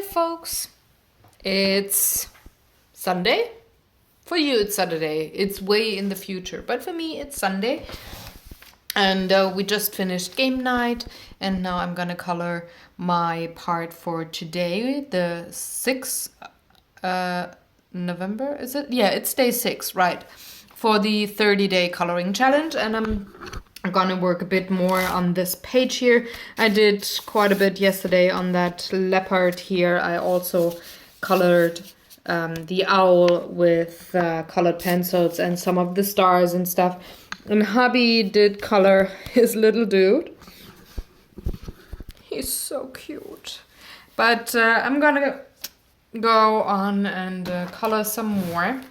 folks. It's Sunday. For you, it's Saturday. It's way in the future. But for me, it's Sunday. And we just finished game night. And now I'm going to color my part for today, the 6th November, is it? Yeah, it's day 6, right. For the 30-day coloring challenge. And I'm gonna work a bit more on this page here. I did quite a bit yesterday on that leopard here. I also colored the owl with colored pencils and some of the stars and stuff. And hubby did color his little dude. He's so cute. But I'm gonna go on and color some more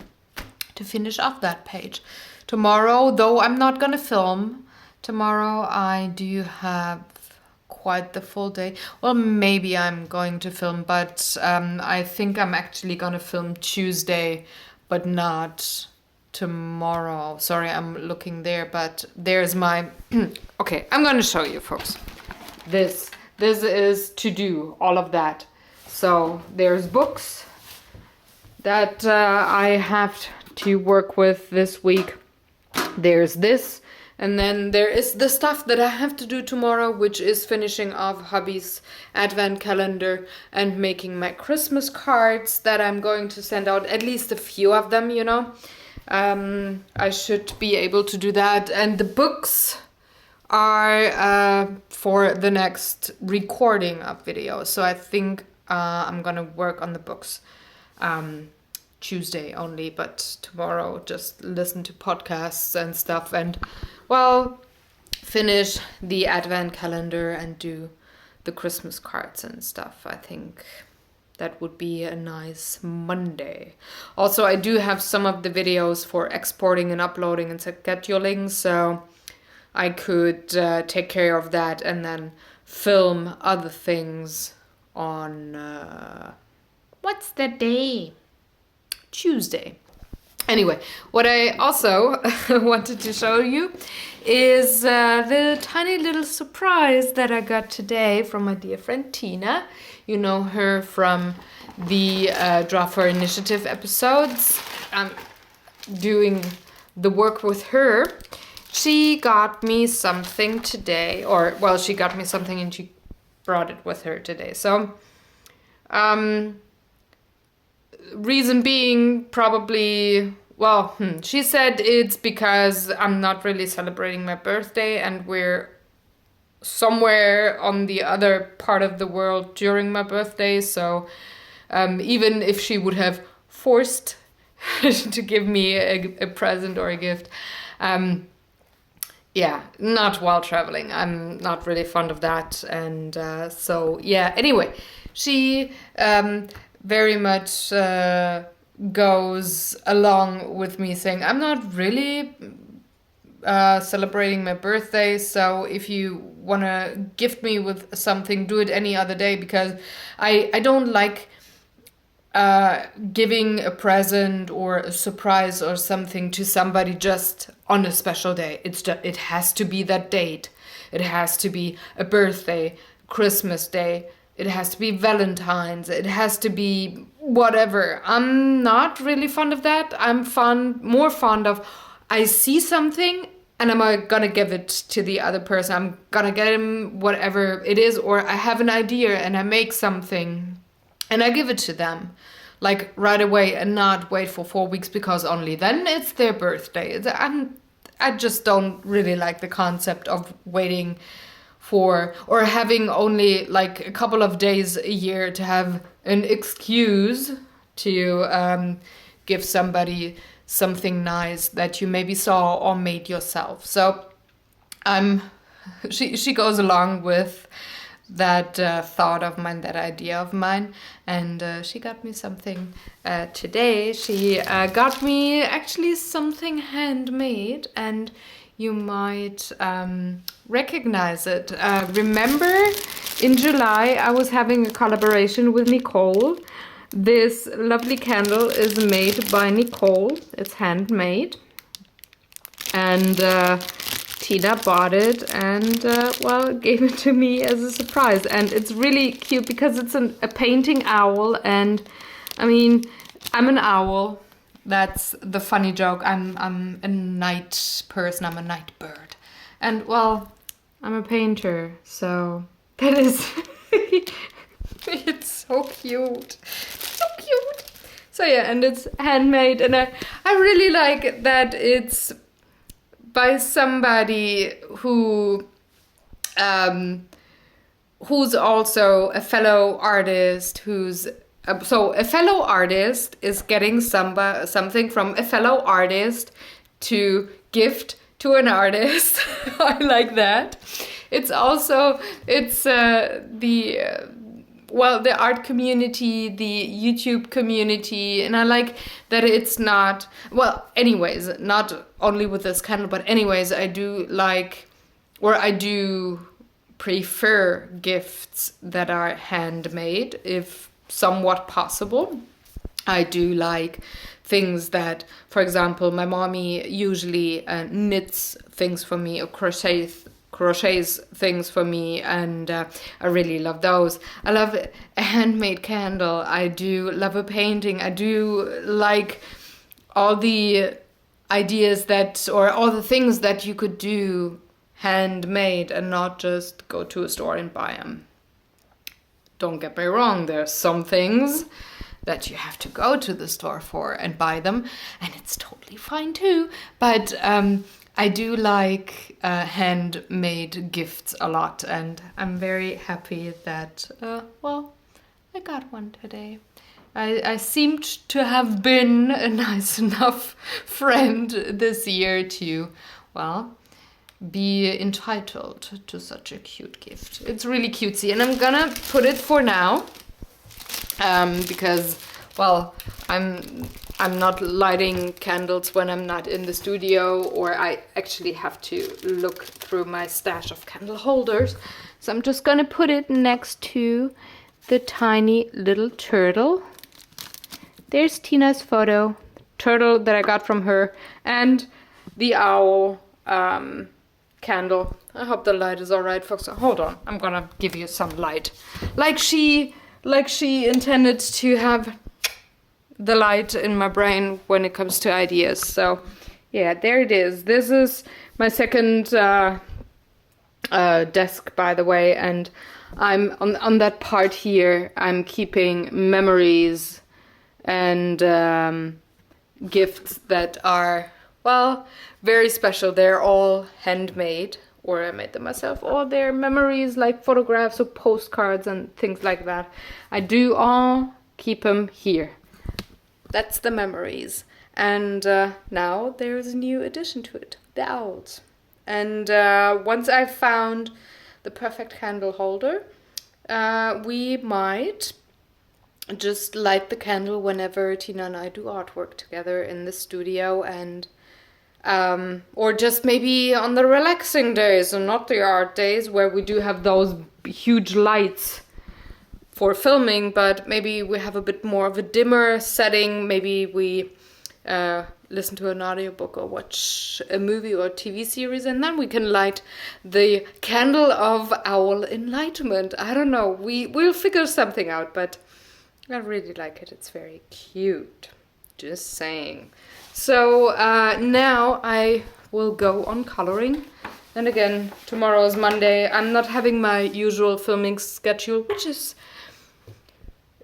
to finish off that page. Tomorrow, though I'm not gonna film, tomorrow I do have quite the full day. Well, maybe I'm going to film, but I think I'm actually gonna film Tuesday, but not tomorrow. Sorry, I'm looking there, but there's my... Okay, I'm gonna show you, folks. This is to do, all of that. So there's books that I have to work with this week. There's this. And then there is the stuff that I have to do tomorrow, which is finishing off hubby's advent calendar and making my Christmas cards that I'm going to send out, at least a few of them, you know. I should be able to do that. And the books are for the next recording of videos. So I think I'm going to work on the books Tuesday only, but tomorrow just listen to podcasts and stuff and, well, finish the advent calendar and do the Christmas cards and stuff. I think that would be a nice Monday. Also, I do have some of the videos for exporting and uploading and scheduling, so I could take care of that and then film other things on, what's the day? Tuesday. Anyway, what I also wanted to show you is the tiny little surprise that I got today from my dear friend Tina. You know her from the Draw for Initiative episodes. I'm doing the work with her. She got me something today, or, well, she got me something and she brought it with her today. So, reason being probably, well, she said it's because I'm not really celebrating my birthday and we're somewhere on the other part of the world during my birthday. So even if she would have forced to give me a present or a gift, yeah, not while traveling. I'm not really fond of that. And so, yeah, anyway, she... very much goes along with me saying, I'm not really celebrating my birthday, so if you want to gift me with something, do it any other day, because I don't like giving a present or a surprise or something to somebody just on a special day. It has to be that date. It has to be a birthday, Christmas Day. It has to be Valentine's. It has to be whatever. I'm not really fond of that. I'm more fond of, I see something and I'm gonna give it to the other person. I'm gonna get him whatever it is, or I have an idea and I make something and I give it to them. Like right away and not wait for 4 weeks because only then it's their birthday. I just don't really like the concept of waiting for, or having only like a couple of days a year to have an excuse to give somebody something nice that you maybe saw or made yourself. So she goes along with that thought of mine, that idea of mine, and she got me something today. She got me actually something handmade, and you might recognize it. Remember, in July, I was having a collaboration with Nicole. This lovely candle is made by Nicole. It's handmade. And Tina bought it and, well, gave it to me as a surprise. And it's really cute because it's a painting owl. And, I mean, I'm an owl. That's the funny joke. I'm a night person. I'm a night bird. And, well, I'm a painter. So that is... It's so cute. So cute. So yeah, and it's handmade. And I really like that it's by somebody who's also a fellow artist, so a fellow artist is getting something from a fellow artist to gift to an artist. I like that. It's also, the art community, the YouTube community, and I like that it's not, well, anyways, not only with this candle, but anyways, I do like, or I do prefer gifts that are handmade, if somewhat possible. I do like things that, for example, my mommy usually knits things for me or crochets things for me, and I really love those. I love a handmade candle. I do love a painting. I do like all the ideas or all the things that you could do handmade and not just go to a store and buy them. Don't get me wrong, there's some things that you have to go to the store for and buy them, and it's totally fine too. But I do like handmade gifts a lot, and I'm very happy that, well, I got one today. I seemed to have been a nice enough friend this year to, well, be entitled to such a cute gift. It's really cutesy, and I'm gonna put it for now, because, well, I'm not lighting candles when I'm not in the studio, or I actually have to look through my stash of candle holders. So I'm just gonna put it next to the tiny little turtle. There's Tina's photo, turtle that I got from her, and the owl candle. I hope the light is all right, folks. Hold on, I'm gonna give you some light. Like she intended to have the light in my brain when it comes to ideas. So yeah, there it is. This is my second desk, by the way, and I'm on that part here. I'm keeping memories and gifts that are, well, very special. They're all handmade, or I made them myself, or they're memories like photographs or postcards and things like that. I do all keep them here. That's the memories. And now there's a new addition to it, the owls. And once I've found the perfect candle holder, we might just light the candle whenever Tina and I do artwork together in the studio, and or just maybe on the relaxing days and not the art days where we do have those huge lights for filming, but maybe we have a bit more of a dimmer setting. Maybe we listen to an audiobook or watch a movie or TV series, and then we can light the candle of owl enlightenment. I don't know, we'll figure something out, but I really like it. It's very cute. Just saying. So now I will go on coloring. And again, tomorrow is Monday. I'm not having my usual filming schedule, which is,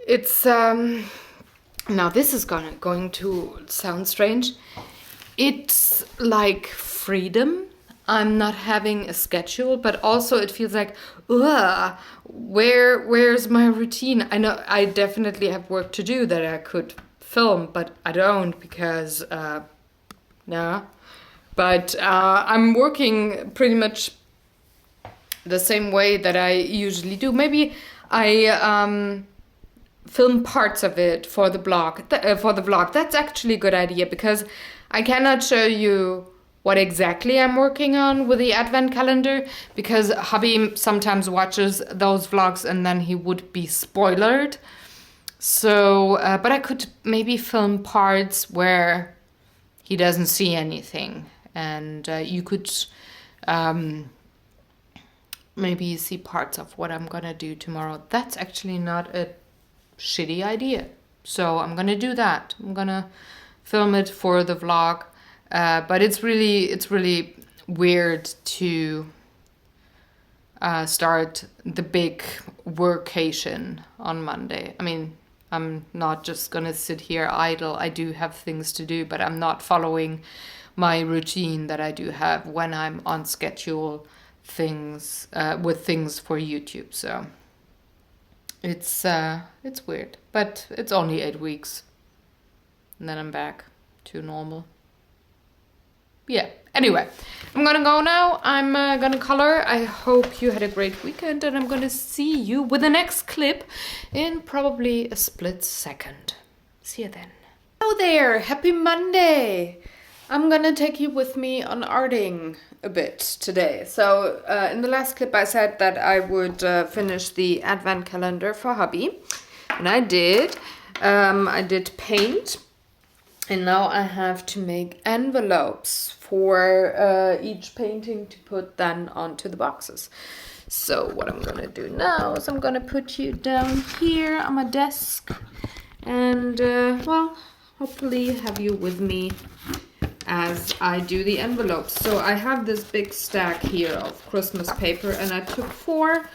it's now this is going to sound strange. It's like freedom. I'm not having a schedule, but also it feels like, ugh, where's my routine? I know I definitely have work to do that I could film, but I don't because, nah. But I'm working pretty much the same way that I usually do. Maybe I film parts of it for the blog. That's actually a good idea, because I cannot show you what exactly I'm working on with the advent calendar, because hubby sometimes watches those vlogs and then he would be spoiled. So, but I could maybe film parts where he doesn't see anything, and you could maybe you see parts of what I'm gonna do tomorrow. That's actually not a shitty idea. So I'm gonna do that. I'm gonna film it for the vlog. But it's really weird to start the big workation on Monday. I mean, I'm not just gonna sit here idle. I do have things to do, but I'm not following my routine that I do have when I'm on schedule things with things for YouTube. So it's weird, but it's only 8 weeks, and then I'm back to normal. Yeah. Anyway, I'm gonna go now. I'm gonna color. I hope you had a great weekend, and I'm gonna see you with the next clip in probably a split second. See you then. Hello there. Happy Monday. I'm gonna take you with me on arting a bit today. So in the last clip I said that I would finish the advent calendar for hubby, and I did. I did paint, and now I have to make envelopes for each painting to put then onto the boxes. So what I'm gonna do now is I'm gonna put you down here on my desk, and well, hopefully have you with me as I do the envelopes. So I have this big stack here of Christmas paper, and I took 4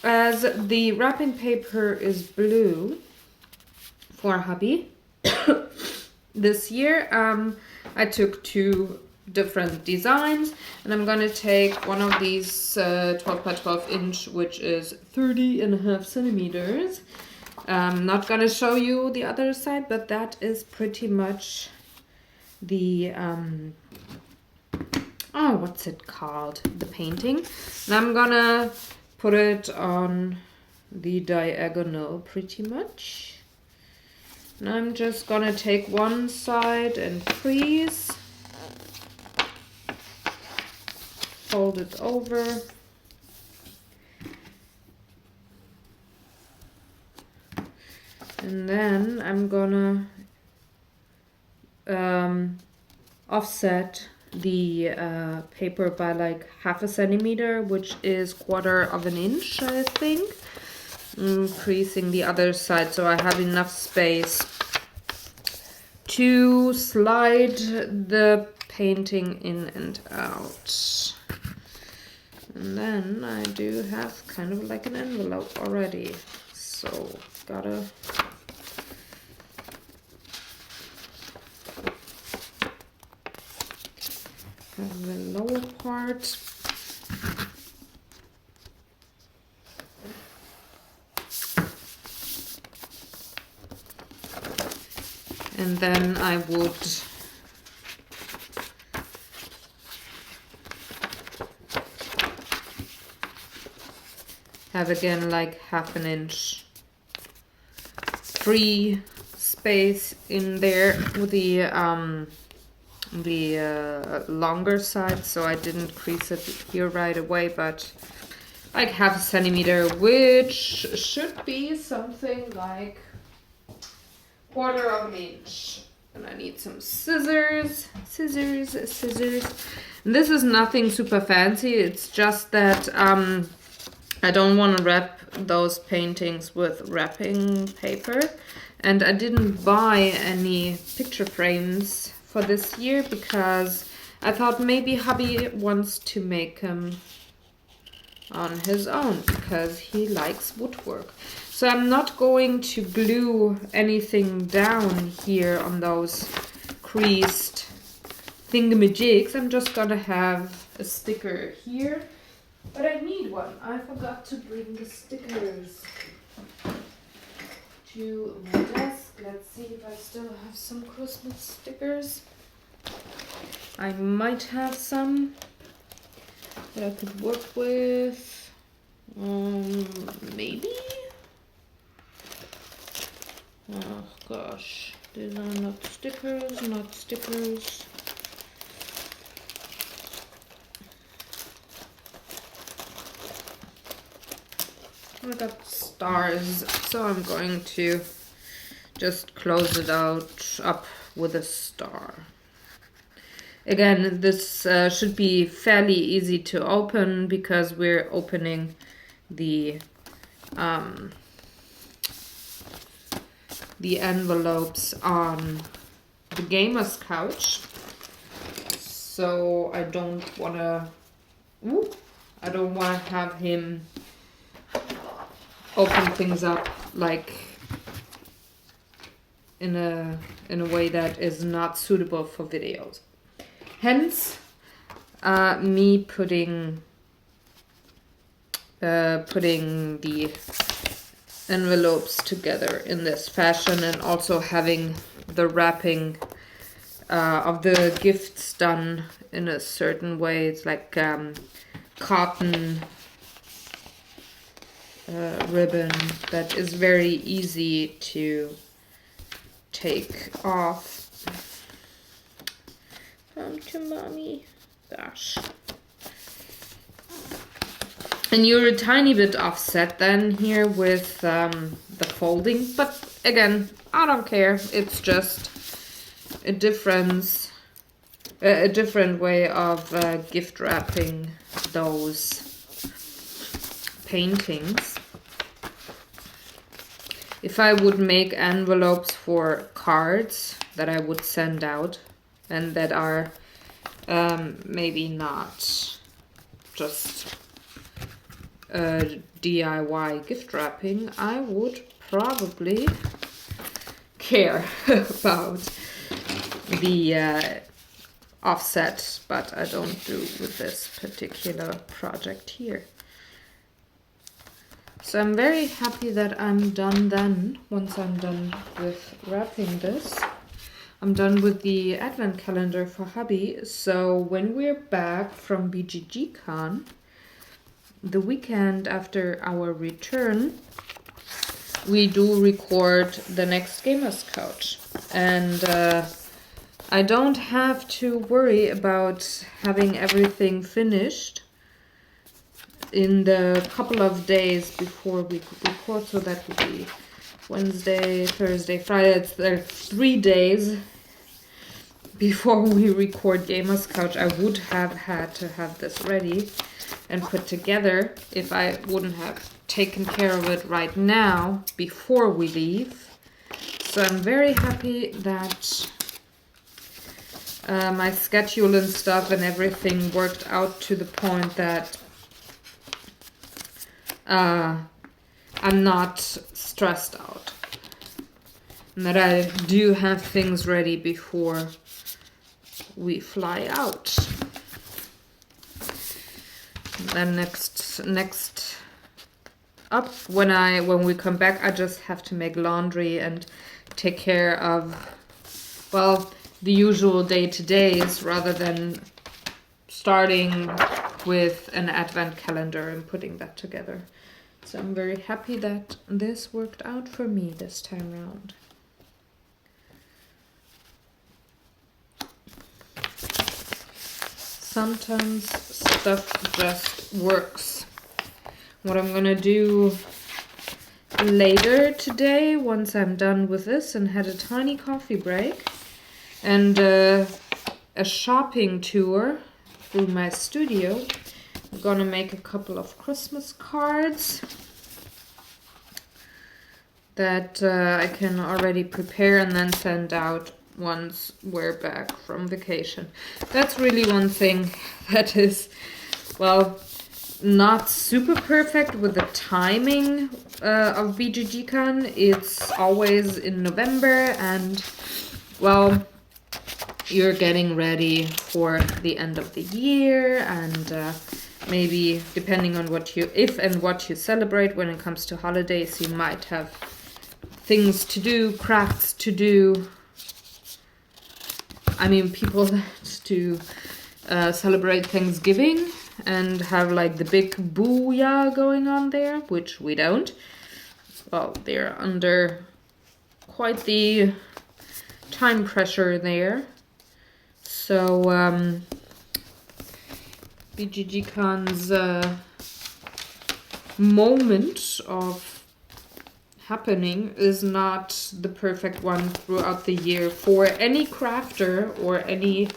as the wrapping paper is blue for hubby. This year I took 2 different designs, and I'm gonna take one of these 12 by 12 inch, which is 30.5 centimeters. I'm not gonna show you the other side, but that is pretty much the oh, what's it called, the painting. And I'm gonna put it on the diagonal pretty much, and I'm just gonna take one side and crease, fold it over, and then I'm gonna offset the paper by like 1/2 centimeter, which is 1/4 inch, I think. Creasing the other side so I have enough space to slide the painting in and out. And then I do have kind of like an envelope already. So gotta have the lower part. And then I would have again like 1/2 inch free space in there with the longer side, so I didn't crease it here right away, but like 1/2 centimeter, which should be something like 1/4 inch. And I need some scissors. And this is nothing super fancy, it's just that I don't want to wrap those paintings with wrapping paper, and I didn't buy any picture frames for this year because I thought maybe hubby wants to make them on his own because he likes woodwork. So I'm not going to glue anything down here on those creased thingamajigs. I'm just gonna have a sticker here, but I need one. I forgot to bring the stickers to my desk. Let's see if I still have some Christmas stickers. I might have some that I could work with. Maybe? Oh gosh, these are not stickers. I got stars, so I'm going to just close it out up with a star. Again, this should be fairly easy to open because we're opening the envelopes on the gamer's couch. So I don't wanna have him open things up like in a way that is not suitable for videos. Hence, me putting the envelopes together in this fashion, and also having the wrapping of the gifts done in a certain way. It's like cotton ribbon that is very easy to take off. Come to mommy. Gosh. And you're a tiny bit offset then here with the folding, but again, I don't care. It's just a different way of gift wrapping those paintings. If I would make envelopes for cards that I would send out and that are maybe not just DIY gift wrapping, I would probably care about the offset, but I don't do with this particular project here. So I'm very happy that I'm done then. Once I'm done with wrapping this, I'm done with the advent calendar for hubby. So when we're back from BGG Con, the weekend after our return, we do record the next Gamers Couch. And I don't have to worry about having everything finished in the couple of days before we record. So that would be Wednesday, Thursday, Friday. It's 3 days before we record Gamers Couch. I would have had to have this ready and put together if I wouldn't have taken care of it right now before we leave. So I'm very happy that my schedule and stuff and everything worked out to the point that I'm not stressed out, and that I do have things ready before we fly out. And then next up, when we come back, I just have to make laundry and take care of, well, the usual day-to-days rather than starting with an advent calendar and putting that together. So I'm very happy that this worked out for me this time around. Sometimes stuff just works. What I'm gonna do later today, once I'm done with this and had a tiny coffee break and a shopping tour through my studio, I'm gonna make a couple of Christmas cards that I can already prepare and then send out once we're back from vacation. That's really one thing that is, well, not super perfect with the timing of BGG Con. It's always in November, and, well, you're getting ready for the end of the year, and maybe depending on what you celebrate when it comes to holidays, you might have things to do, crafts to do. I mean, people that to celebrate Thanksgiving and have like the big booyah going on there, which we don't. Well, they're under quite the time pressure there. So BGG Con's moment of happening is not the perfect one throughout the year for any crafter or any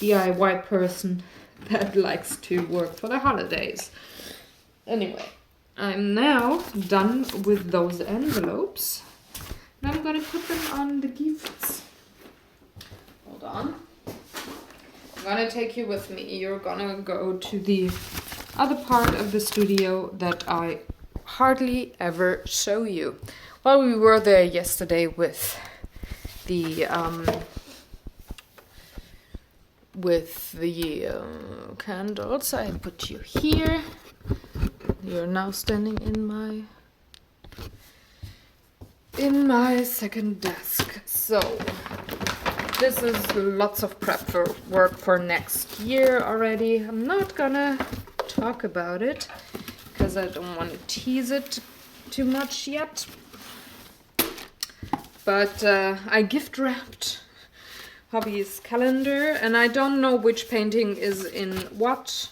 DIY person that likes to work for the holidays. Anyway, I'm now done with those envelopes. And I'm gonna put them on the gifts. Hold on. I'm gonna take you with me. You're gonna go to the other part of the studio that I hardly ever show you. Well, we were there yesterday with the candles. I put you here. You're now standing in my second desk. So this is lots of prep for work for next year already. I'm not gonna talk about it because I don't want to tease it too much yet. But I gift wrapped Hobby's calendar, and I don't know which painting is in what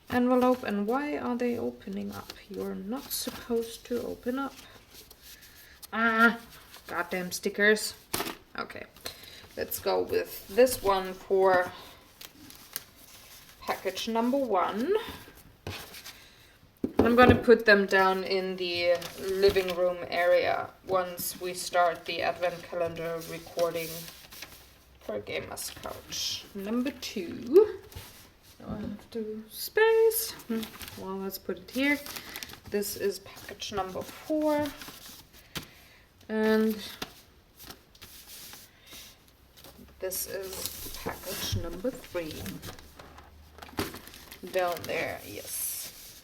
envelope and why are they opening up. You're not supposed to open up. Goddamn stickers. Okay, let's go with this one for package number 1. I'm gonna put them down in the living room area once we start the advent calendar recording for Gamer's Couch. Number 2. I have to space. Well, let's put it here. This is package number 4. And this is package number 3. Down there, yes.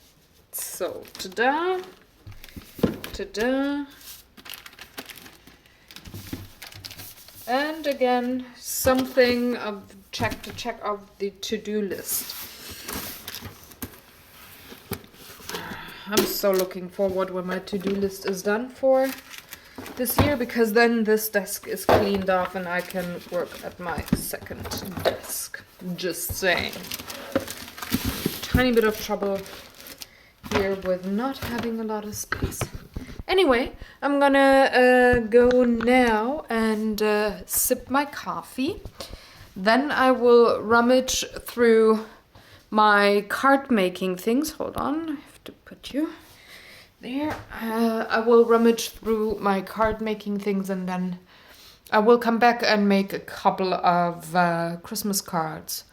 So, ta-da, ta-da. And again, something of to check off the to-do list. I'm so looking forward when my to-do list is done for this year, because then this desk is cleaned off and I can work at my second desk. Just saying. Tiny bit of trouble here with not having a lot of space. Anyway, I'm gonna go now and sip my coffee. Then I will rummage through my card making things. Hold on, I have to put you there. I will rummage through my card making things, and then I will come back and make a couple of Christmas cards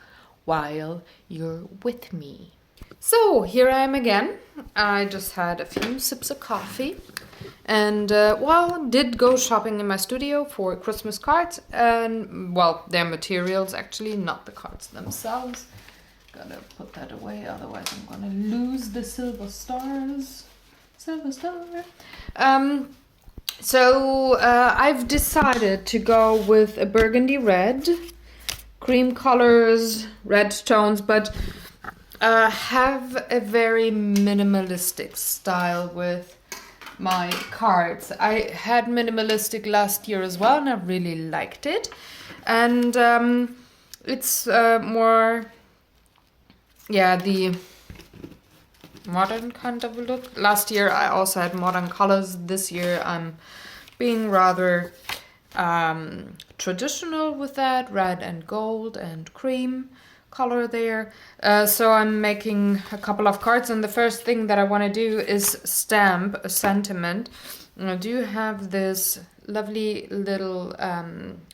while you're with me. So here I am again. I just had a few sips of coffee and did go shopping in my studio for Christmas cards, and well, their materials actually, not the cards themselves. Gotta put that away, otherwise I'm gonna lose the silver stars. Silver star. So I've decided to go with a burgundy red, cream colors, red tones, but have a very minimalistic style with my cards. I had minimalistic last year as well, and I really liked it. And it's more, the modern kind of look. Last year I also had modern colors. This year I'm being rather traditional with that, red and gold and cream color there. So I'm making a couple of cards, and the first thing that I want to do is stamp a sentiment. And I do have this lovely little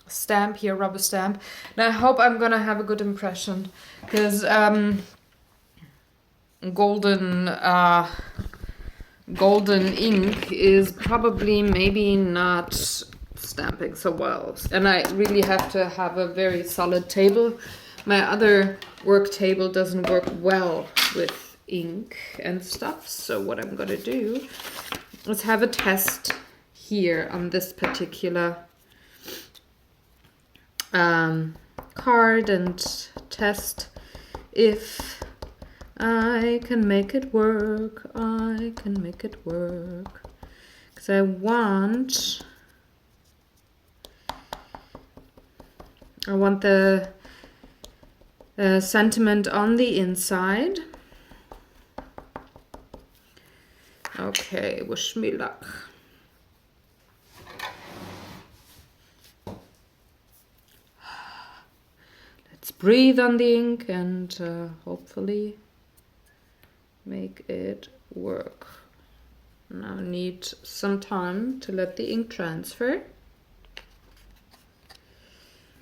stamp here, rubber stamp, and I hope I'm gonna have a good impression, because golden ink is probably maybe not stamping so well, and I really have to have a very solid table. My other work table doesn't work well with ink and stuff, so what I'm gonna do is have a test here on this particular card and test if I can make it work. I can make it work, because I want the sentiment on the inside. Okay, wish me luck. Let's breathe on the ink and hopefully make it work. Now I need some time to let the ink transfer.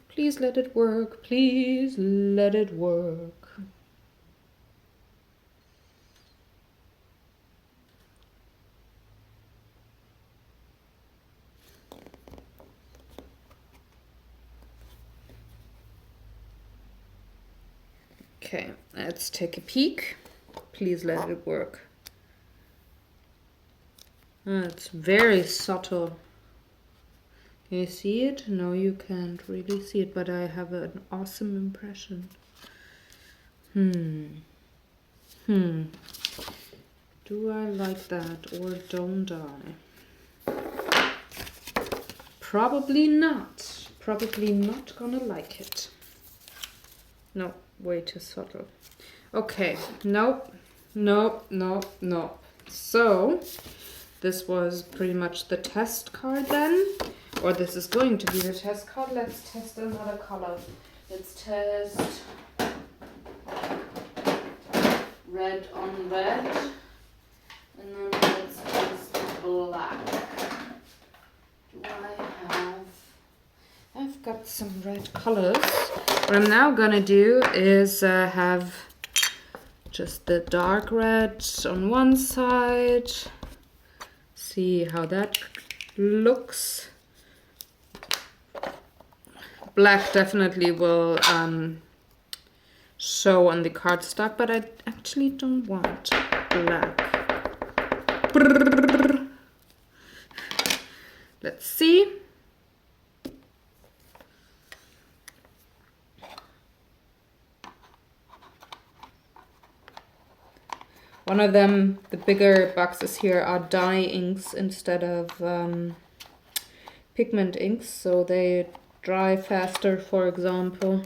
Please let it work. Please let it work. Okay, let's take a peek. Please let it work. It's very subtle. Can you see it? No, you can't really see it, but I have an awesome impression. Do I like that or don't I? Probably not. Probably not gonna like it. No, way too subtle. Okay, nope, nope, nope, nope. So, this was pretty much the test card then. Or this is going to be the test card. Let's test another color. Let's test red on red. And then let's test black. Do I have... I've got some red colors. What I'm now gonna do is have just the dark red on one side. See how that looks. Black definitely will show on the cardstock, but I actually don't want black. Let's see. One of them, the bigger boxes here, are dye inks instead of pigment inks, so they dry faster, for example.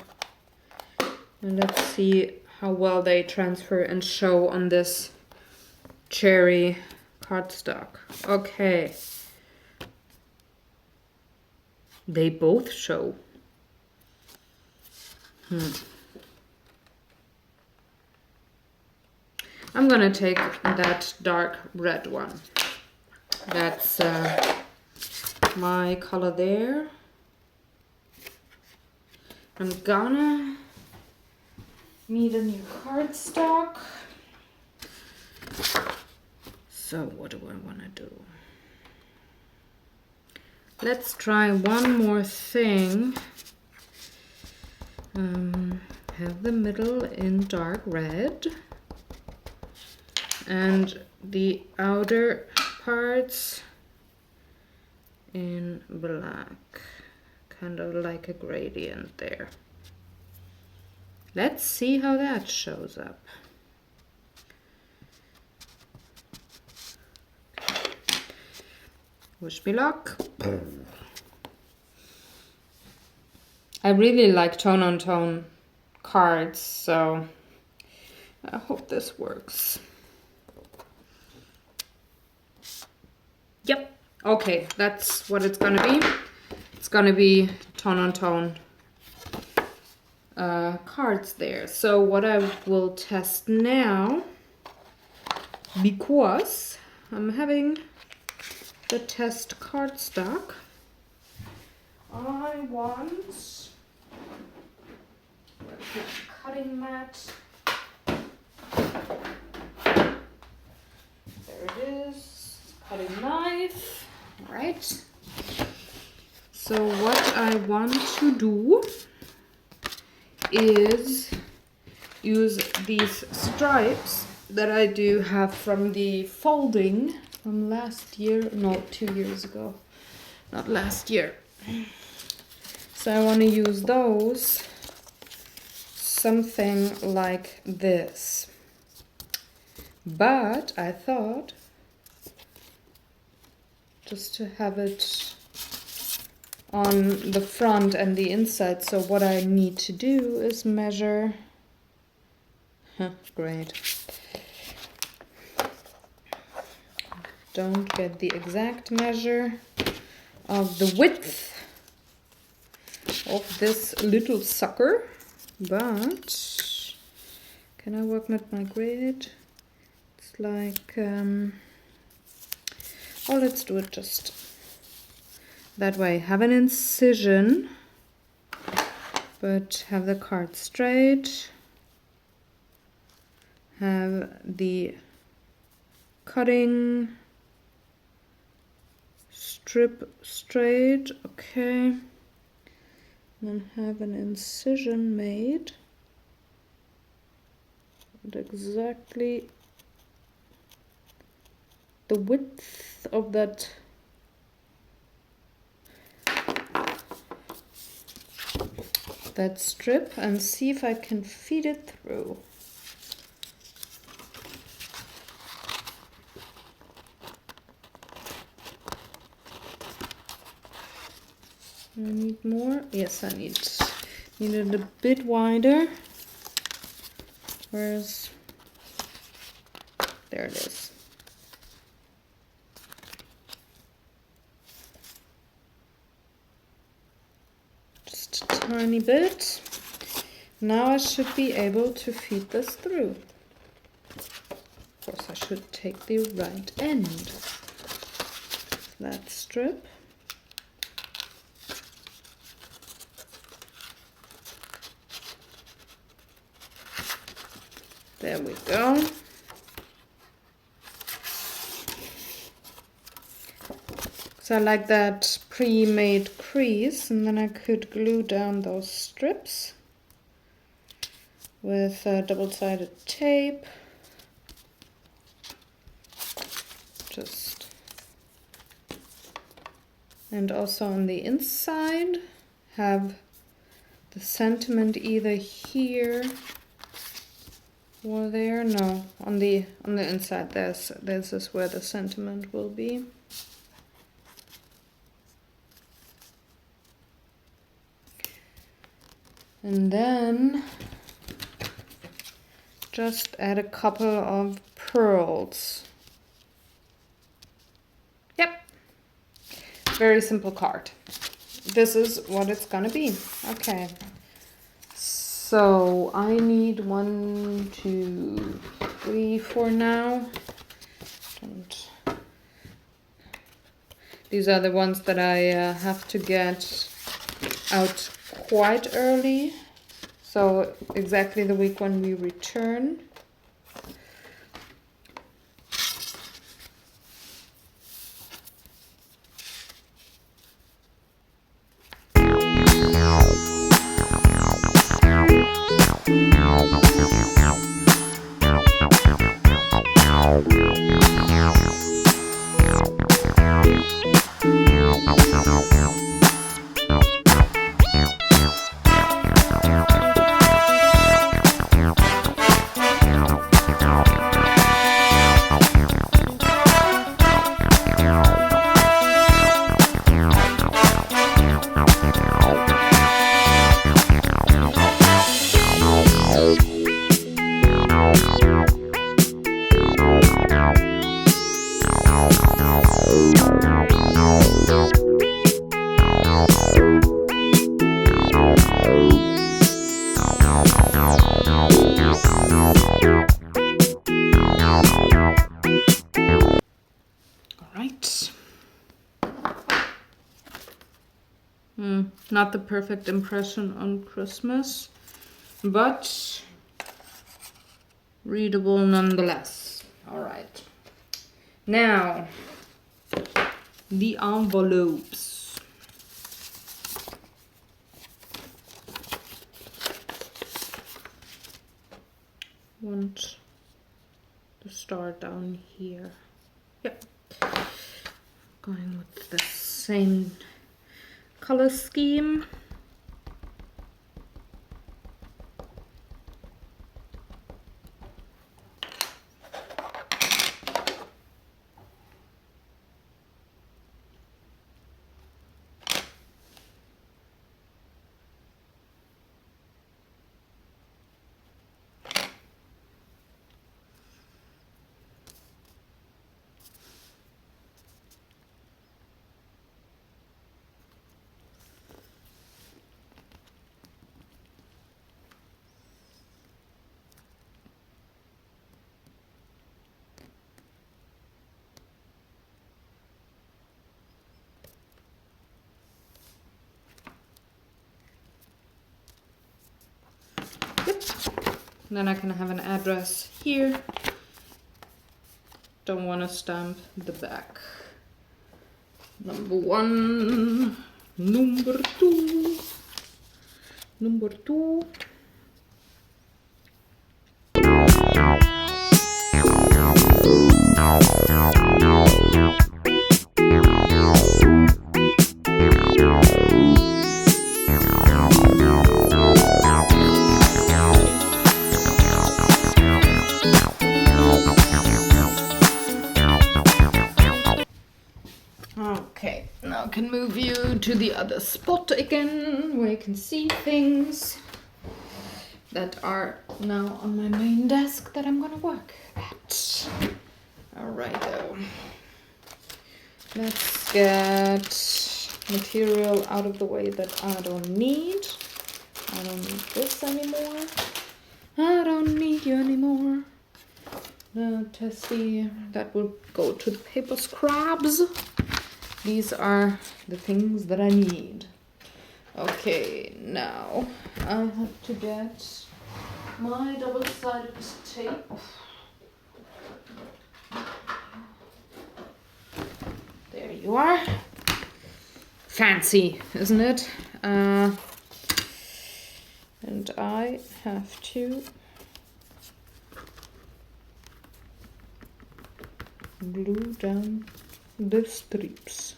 And let's see how well they transfer and show on this cherry cardstock. Okay. They both show. I'm gonna take that dark red one. That's my color there. I'm gonna need a new cardstock. So what do I wanna do? Let's try one more thing. Have the middle in dark red. And the outer parts in black, kind of like a gradient there. Let's see how that shows up. Wish me luck. I really like tone-on-tone cards, so I hope this works. Yep, okay, that's what it's gonna be. It's gonna be tone-on-tone cards there. So what I will test now, because I'm having the test cardstock, I want a cutting mat. There it is, cutting knife. All right. So what I want to do is use these stripes that I do have from the folding from last year, no, 2 years ago, not last year. So I want to use those, something like this. But I thought just to have it on the front and the inside. So what I need to do is measure, great, don't get the exact measure of the width of this little sucker, but can I work with my grid? It's like, oh, let's do it just that way. Have an incision, but have the card straight. Have the cutting strip straight, okay. Then have an incision made at exactly the width of that strip, and see if I can feed it through. I need more. Yes, I need it a bit wider. Where's, there it is. Just a tiny bit. Now I should be able to feed this through. Of course, I should take the right end of that strip. There we go. So I like that pre-made crease, and then I could glue down those strips with double-sided tape. Just, and also on the inside have the sentiment either here or there. No, on the inside this is where the sentiment will be. And then just add a couple of pearls. Yep, very simple card. This is what it's gonna be. Okay. So I need 1, 2, 3 for now. These are the ones that I have to get out quite early. So exactly the week when we return. Not the perfect impression on Christmas, but readable nonetheless. All right. Now, the envelopes. Want to start down here. Yep. Going with the same color scheme. Then I can have an address here. Don't want to stamp the back. Number 1, number 2, number 2. Okay, now I can move you to the other spot again, where you can see things that are now on my main desk that I'm gonna work at. Alright though. Let's get material out of the way that I don't need. I don't need this anymore. I don't need you anymore. The testy, that will go to the paper scraps. These are the things that I need. Okay, now I have to get my double-sided tape. There you are. Fancy, isn't it? And I have to glue down the strips.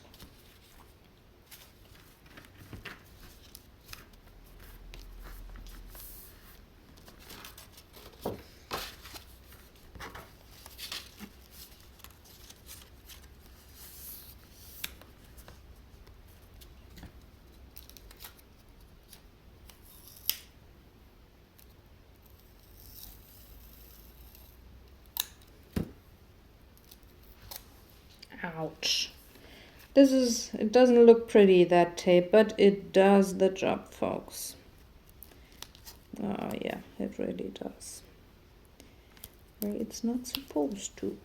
Ouch. It doesn't look pretty, that tape, but it does the job, folks. Oh yeah, it really does. Where it's not supposed to.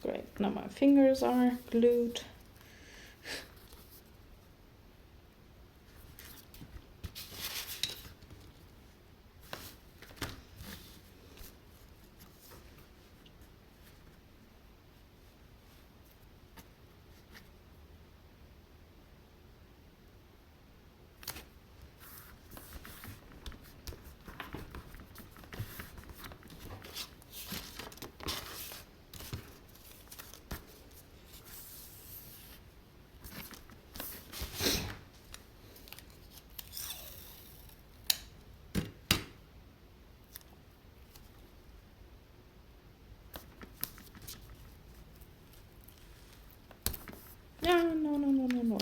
Great, now my fingers are glued. No.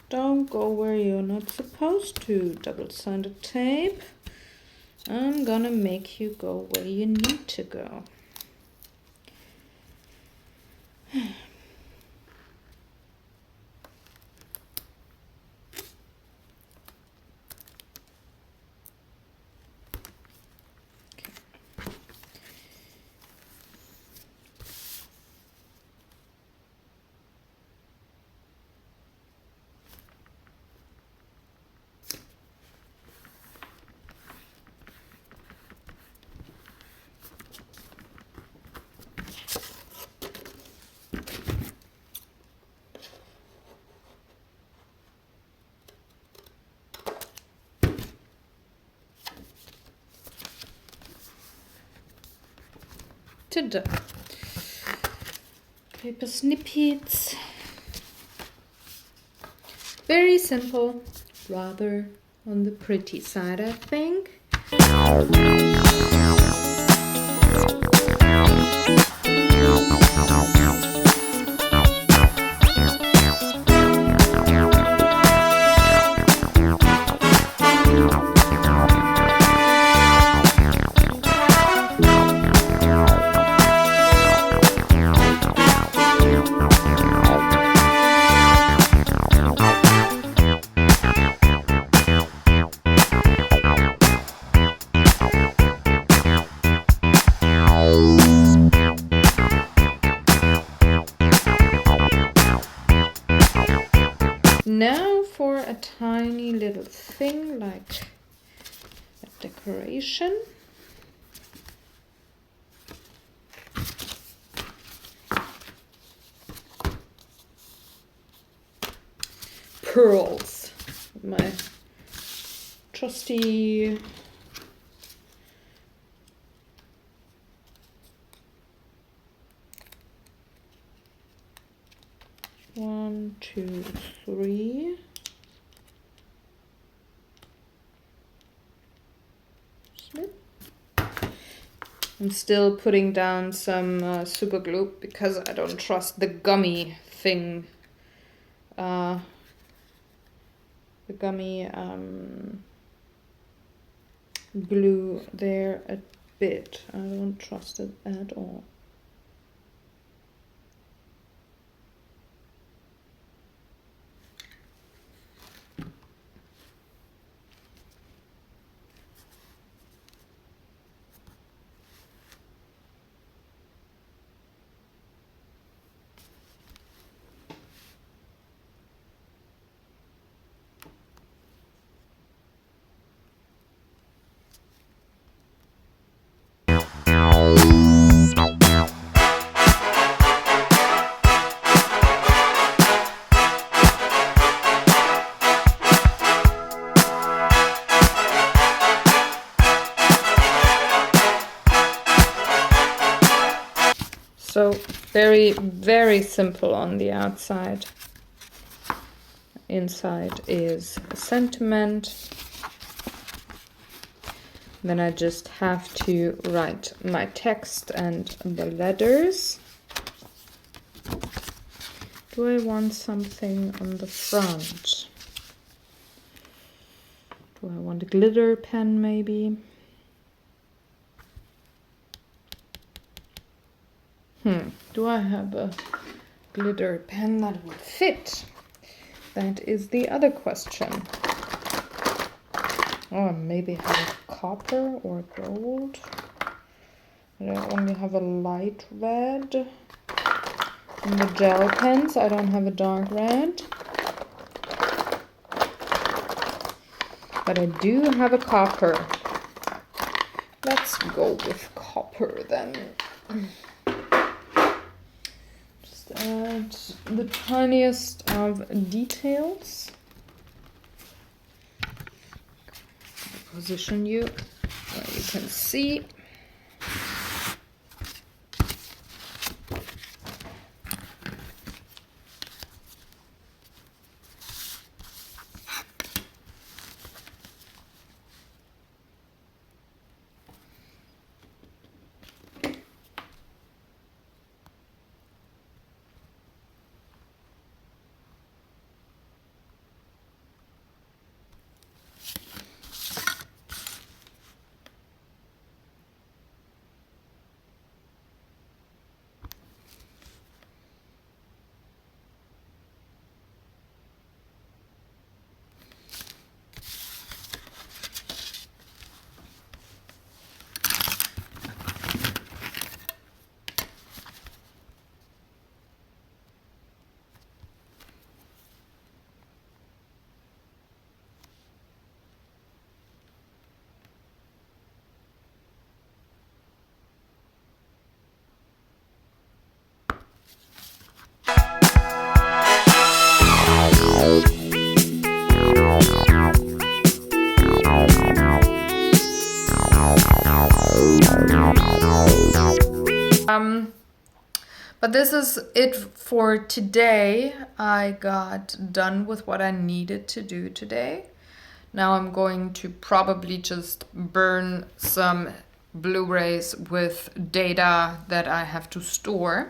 Don't go where you're not supposed to. Double-sided tape. I'm gonna make you go where you need to go. Ta-da. Paper snippets. Very simple, rather on the pretty side, I think. thing, like a decoration. Pearls, my trusty one, two, three. Snip. I'm still putting down some super glue because I don't trust the gummy thing. The gummy glue there a bit. I don't trust it at all. So very, very simple on the outside. Inside is a sentiment. Then I just have to write my text and the letters. Do I want something on the front? Do I want a glitter pen maybe? Do I have a glitter pen that would fit? That is the other question. Oh, maybe have copper or gold. I only have a light red. And the gel pens, I don't have a dark red. But I do have a copper. Let's go with copper then. Add the tiniest of details. Position you where you can see. But this is it for today. I got done with what I needed to do today. Now I'm going to probably just burn some Blu-rays with data that I have to store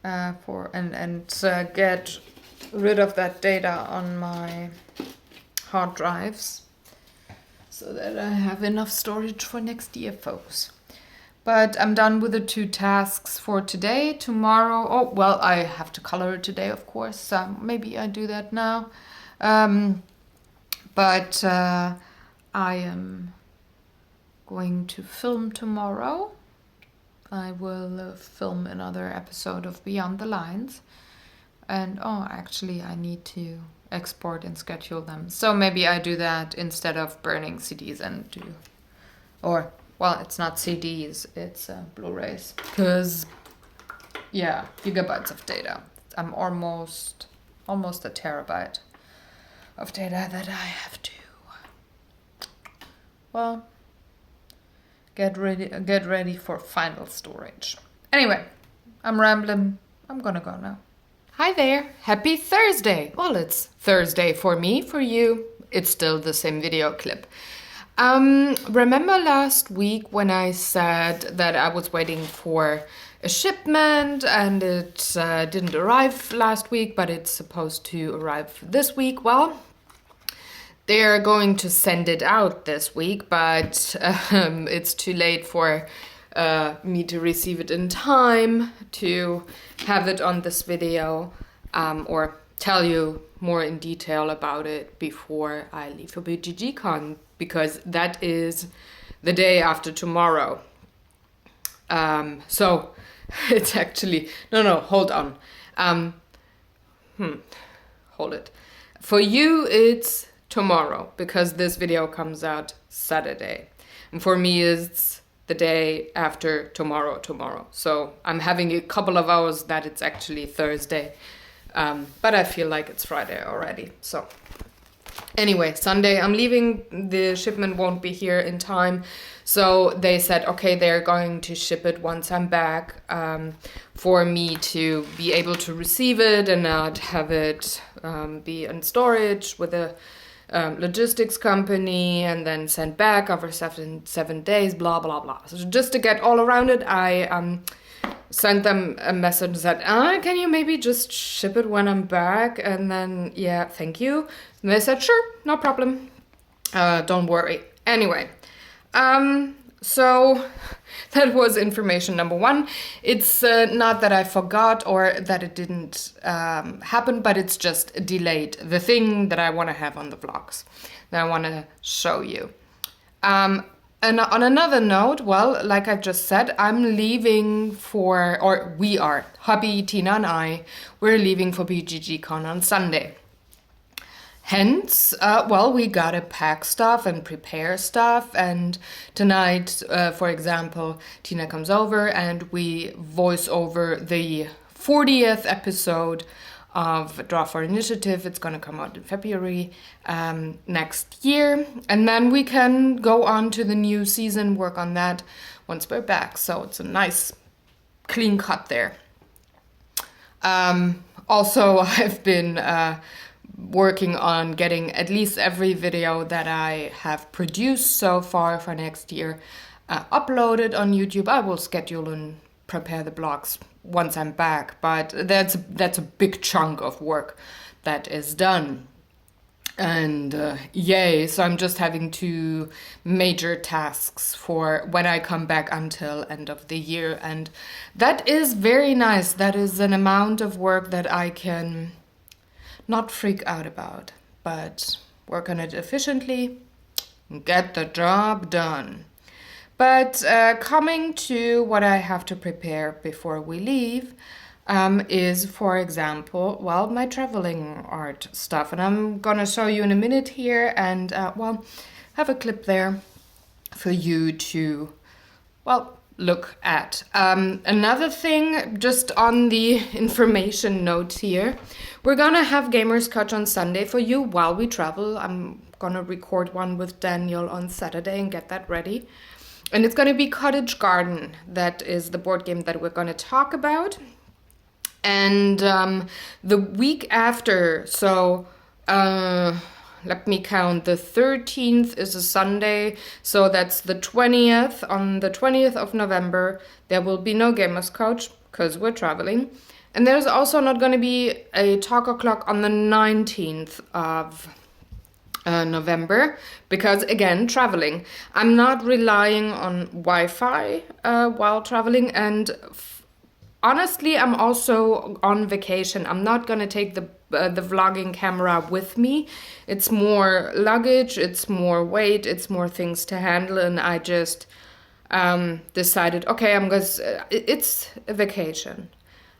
and get rid of that data on my hard drives so that I have enough storage for next year, folks. But I'm done with the 2 tasks for today. Tomorrow, oh, well, I have to color it today, of course. So maybe I do that now. But I am going to film tomorrow. I will film another episode of Beyond the Lines. And, oh, actually, I need to export and schedule them. So maybe I do that instead of burning CDs and do, or well, it's not CDs, it's Blu-rays. Because yeah, gigabytes of data. I'm almost a terabyte of data that I have to, well, get ready for final storage. Anyway, I'm rambling. I'm gonna go now. Hi there, happy Thursday. Well, it's Thursday for me, for you, it's still the same video clip. Remember last week when I said that I was waiting for a shipment and it didn't arrive last week, but it's supposed to arrive this week? Well, they're going to send it out this week, but it's too late for me to receive it in time to have it on this video or tell you more in detail about it before I leave for BGG Con, because that is the day after tomorrow. So it's actually, no, hold on. Hold it. For you, it's tomorrow because this video comes out Saturday. And for me, it's the day after tomorrow. So I'm having a couple of hours that it's actually Thursday. But I feel like it's Friday already. So anyway, Sunday I'm leaving. The shipment won't be here in time. So they said, okay, they're going to ship it once I'm back, for me to be able to receive it and not have it be in storage with a logistics company and then sent back over seven days, blah, blah, blah. So just to get all around it, I sent them a message and said, can you maybe just ship it when I'm back? And then, yeah, thank you. And they said, sure, no problem. Don't worry. Anyway, so that was information number one. It's not that I forgot or that it didn't happen, but it's just delayed. The thing that I want to have on the vlogs that I want to show you. And on another note, well, like I just said, I'm leaving for, or we are, hubby, Tina and I, we're leaving for BGG Con on Sunday. Hence, well, we gotta pack stuff and prepare stuff. And tonight, for example, Tina comes over and we voice over the 40th episode of Draw for Initiative. It's gonna come out in February next year. And then we can go on to the new season, work on that once we're back. So it's a nice clean cut there. Also, I've been working on getting at least every video that I have produced so far for next year uploaded on YouTube. I will schedule and prepare the blogs once I'm back, but that's a big chunk of work that is done. And yay, so I'm just having 2 major tasks for when I come back until end of the year, and that is very nice. That is an amount of work that I can not freak out about, but work on it efficiently and get the job done. But coming to what I have to prepare before we leave is, for example, well, my traveling art stuff. And I'm gonna show you in a minute here and, well, have a clip there for you to, well, look at. Another thing, just on the information notes here, we're gonna have Gamers Couch on Sunday for you while we travel. I'm gonna record one with Daniel on Saturday and get that ready. And it's gonna be Cottage Garden. That is the board game that we're gonna talk about. And the week after, so let me count, the 13th is a Sunday, so that's the 20th. On the 20th of November, there will be no Gamers Couch because we're traveling. And there's also not going to be a talk o'clock on the 19th of November because, again, traveling. I'm not relying on Wi-Fi while traveling, and honestly, I'm also on vacation. I'm not going to take the vlogging camera with me. It's more luggage, it's more weight, it's more things to handle, and I just decided, okay, it's a vacation.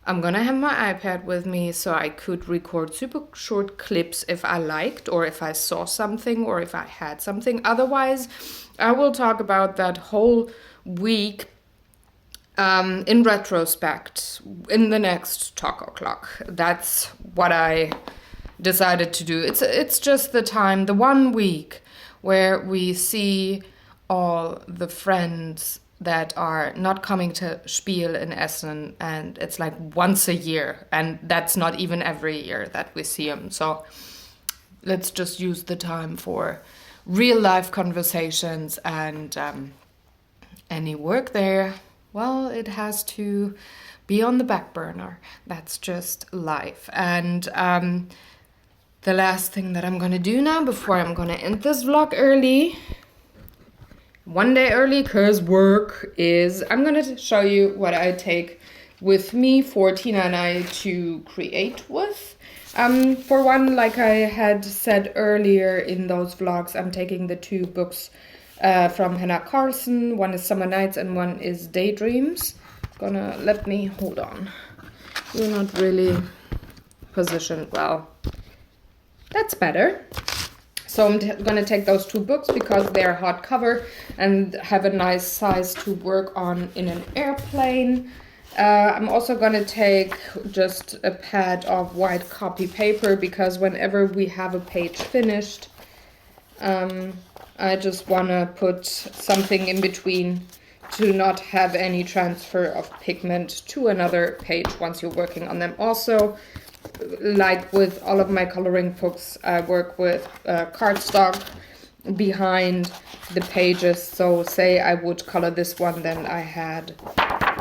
I'm gonna have my iPad with me so I could record super short clips if I liked, or if I saw something, or if I had something. Otherwise, I will talk about that whole week in retrospect in the next Talk O'Clock. That's what I decided to do. It's just the time, the 1 week where we see all the friends that are not coming to Spiel in Essen, and it's like once a year, and that's not even every year that we see them. So let's just use the time for real life conversations, and any work there, well, it has to be on the back burner. That's just life. And the last thing that I'm gonna do now before I'm gonna end this vlog early, 1 day early, cause work, is I'm gonna show you what I take with me for Tina and I to create with. For one, like I had said earlier in those vlogs, I'm taking the 2 books from Hannah Carson. One is Summer Nights and one is Daydreams. Hold on. You're not really positioned well. That's better. So I'm gonna take those 2 books because they're hardcover and have a nice size to work on in an airplane. I'm also gonna take just a pad of white copy paper because whenever we have a page finished, I just wanna put something in between to not have any transfer of pigment to another page once you're working on them. Also, like with all of my coloring books, I work with cardstock behind the pages. So say I would color this one, then I had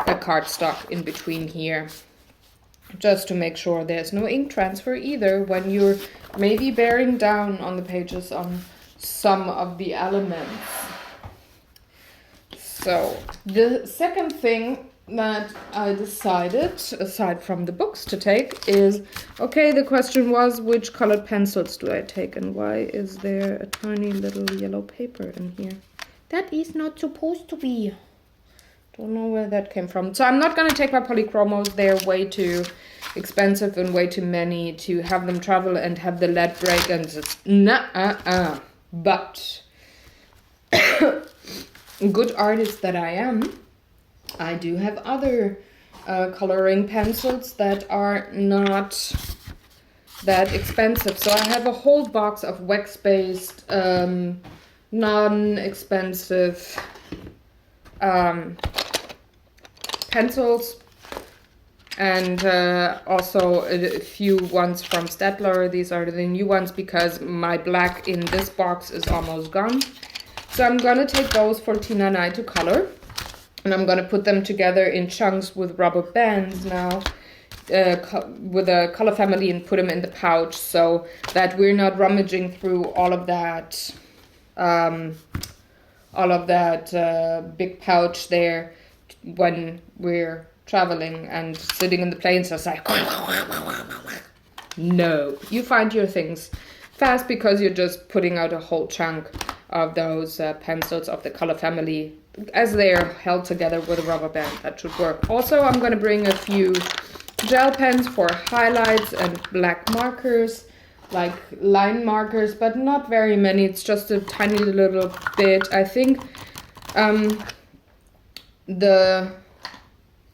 a cardstock in between here, just to make sure there's no ink transfer either when you're maybe bearing down on the pages on some of the elements. So the second thing that I decided, aside from the books, to take is, okay, the question was, which colored pencils do I take, and why is there a tiny little yellow paper in here? That is not supposed to be. Don't know where that came from. So I'm not going to take my polychromos. They're way too expensive and way too many to have them travel and have the lead break, and just But good artist that I am, I do have other coloring pencils that are not that expensive. So I have a whole box of wax-based, non-expensive pencils, and also a few ones from Staedtler. These are the new ones because my black in this box is almost gone. So I'm gonna take those for Tina and I to color. And I'm going to put them together in chunks with rubber bands now, with a color family, and put them in the pouch so that we're not rummaging through all of that big pouch there when we're traveling and sitting in the plane. So it's like, no, you find your things fast because you're just putting out a whole chunk of those pencils of the color family as they are held together with a rubber band. That should work. Also, I'm going to bring a few gel pens for highlights and black markers, like line markers, but not very many. It's just a tiny little bit. I think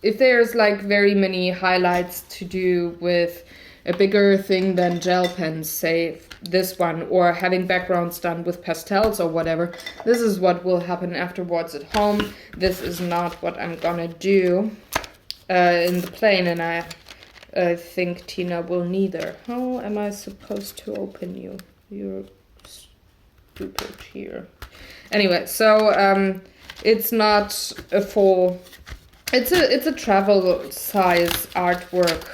if there's like very many highlights to do with a bigger thing than gel pens, say this one, or having backgrounds done with pastels or whatever, this is what will happen afterwards at home. This is not what I'm gonna do in the plane, and I think Tina will neither. How am I supposed to open you? You're stupid here. Anyway, so it's not a full, it's a travel size artwork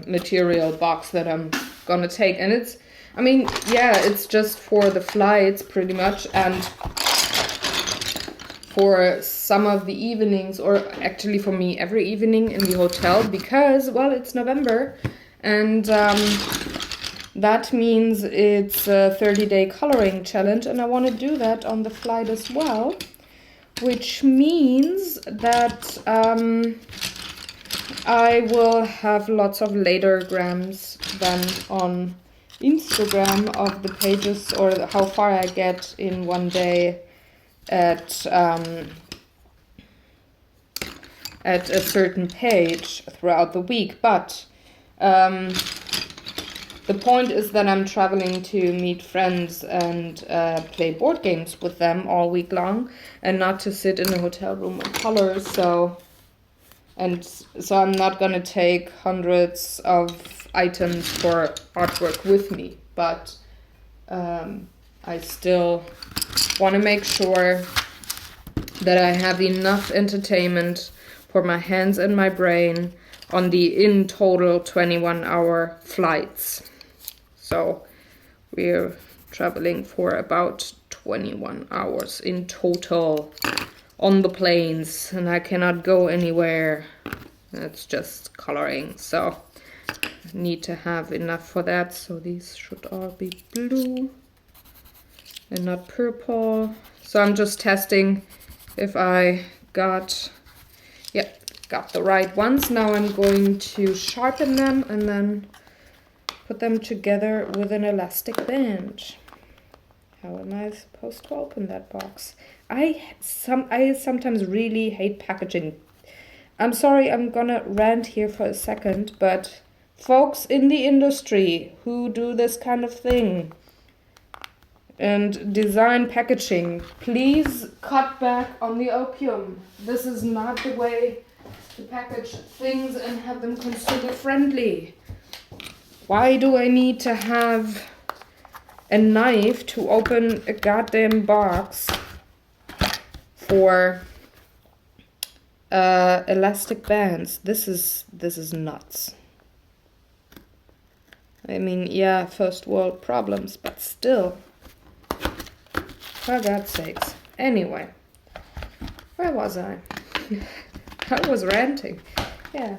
material box that I'm gonna take, and it's, I mean, yeah, it's just for the flights pretty much, and for some of the evenings, or actually for me every evening in the hotel, because, well, it's November, and that means it's a 30-day coloring challenge, and I want to do that on the flight as well. which means that I will have lots of latergrams then on Instagram of the pages or how far I get in one day at a certain page throughout the week. But the point is that I'm traveling to meet friends and play board games with them all week long, and not to sit in a hotel room and color. So I'm not gonna take hundreds of items for artwork with me, but I still want to make sure that I have enough entertainment for my hands and my brain on the in total 21-hour flights. So we're traveling for about 21 hours in total on the planes, and I cannot go anywhere. It's just coloring, so I need to have enough for that. So these should all be blue and not purple. So I'm just testing if I got the right ones. Now I'm going to sharpen them and then put them together with an elastic band. How am I supposed to open that box? I sometimes really hate packaging. I'm sorry, I'm gonna rant here for a second, but folks in the industry who do this kind of thing and design packaging, please cut back on the opium. This is not the way to package things and have them consumer friendly. Why do I need to have a knife to open a goddamn box for elastic bands? This is nuts. I mean, yeah, first world problems, but still, for God's sakes. Anyway, where was I? I was ranting. Yeah.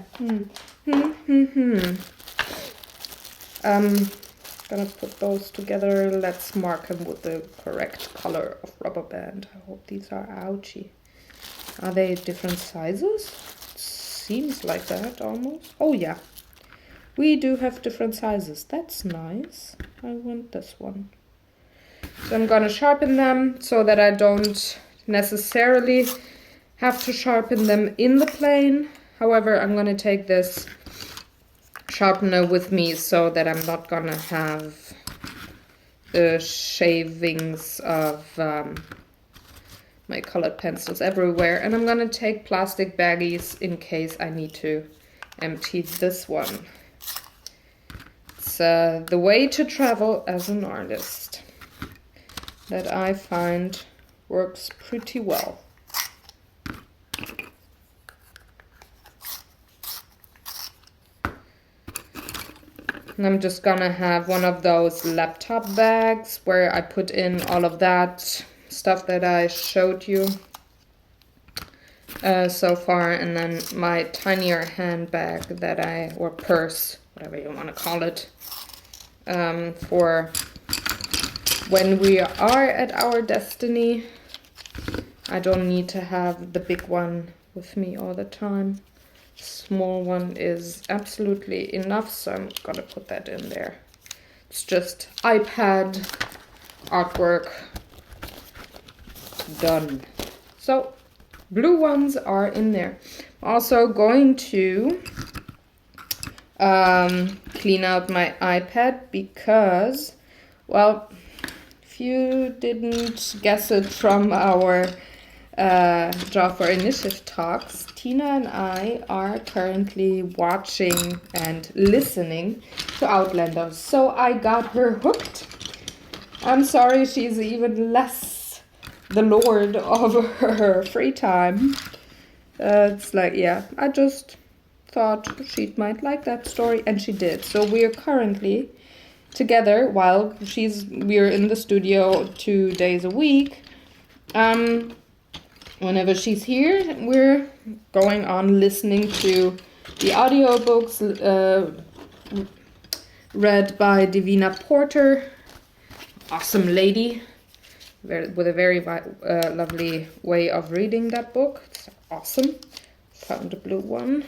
Gonna put those together. Let's mark them with the correct color of rubber band. I hope these are ouchy. Are they different sizes? Seems like that almost. Oh yeah, we do have different sizes. That's nice. I want this one. So I'm gonna sharpen them so that I don't necessarily have to sharpen them in the plane. However, I'm gonna take this sharpener with me so that I'm not gonna have the shavings of my colored pencils everywhere. And I'm gonna take plastic baggies in case I need to empty this one. It's the way to travel as an artist that I find works pretty well. And I'm just gonna have one of those laptop bags where I put in all of that stuff that I showed you so far, and then my tinier handbag that or purse, whatever you want to call it, for when we are at our destiny. I don't need to have the big one with me all the time. Small one is absolutely enough, so I'm gonna put that in there. It's just iPad artwork done. So blue ones are in there. I'm also going to clean out my iPad because, well, if you didn't guess it from our Draw for Initiative talks, Tina and I are currently watching and listening to Outlander, so I got her hooked. I'm sorry she's even less the lord of her free time. It's like, yeah, I just thought she might like that story, and she did. So we are currently together while we're in the studio 2 days a week. Whenever she's here, we're going on listening to the audiobooks read by Divina Porter. Awesome lady. with a very lovely way of reading that book. It's awesome. Found a blue one.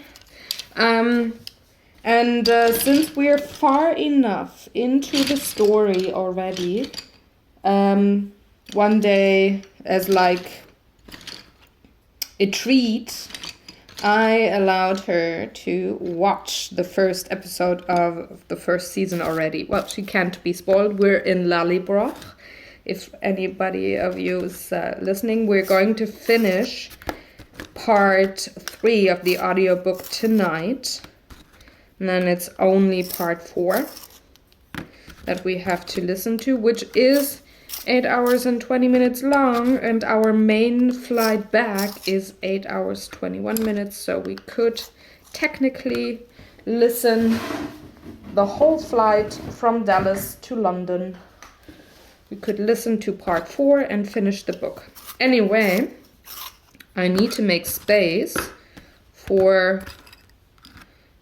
And since we're far enough into the story already, one day, as like a treat, I allowed her to watch the first episode of the first season already. Well, she can't be spoiled. We're in Lallybroch. If anybody of you is listening, we're going to finish part 3 of the audiobook tonight. And then it's only part 4 that we have to listen to, which is 8 hours and 20 minutes long, and our main flight back is 8 hours 21 minutes, so we could technically listen the whole flight from Dallas to London. We could listen to part 4 and finish the book. Anyway, I need to make space for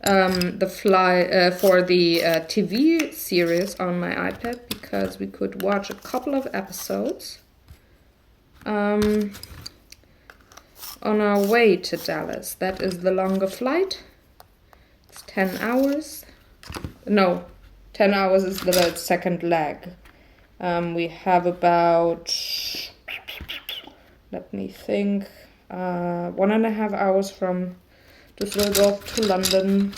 the TV series on my iPad, because we could watch a couple of episodes on our way to Dallas. That is the longer flight. It's 10 hours. No, 10 hours is the second leg. We have about, let me think, 1.5 hours from Düsseldorf to London,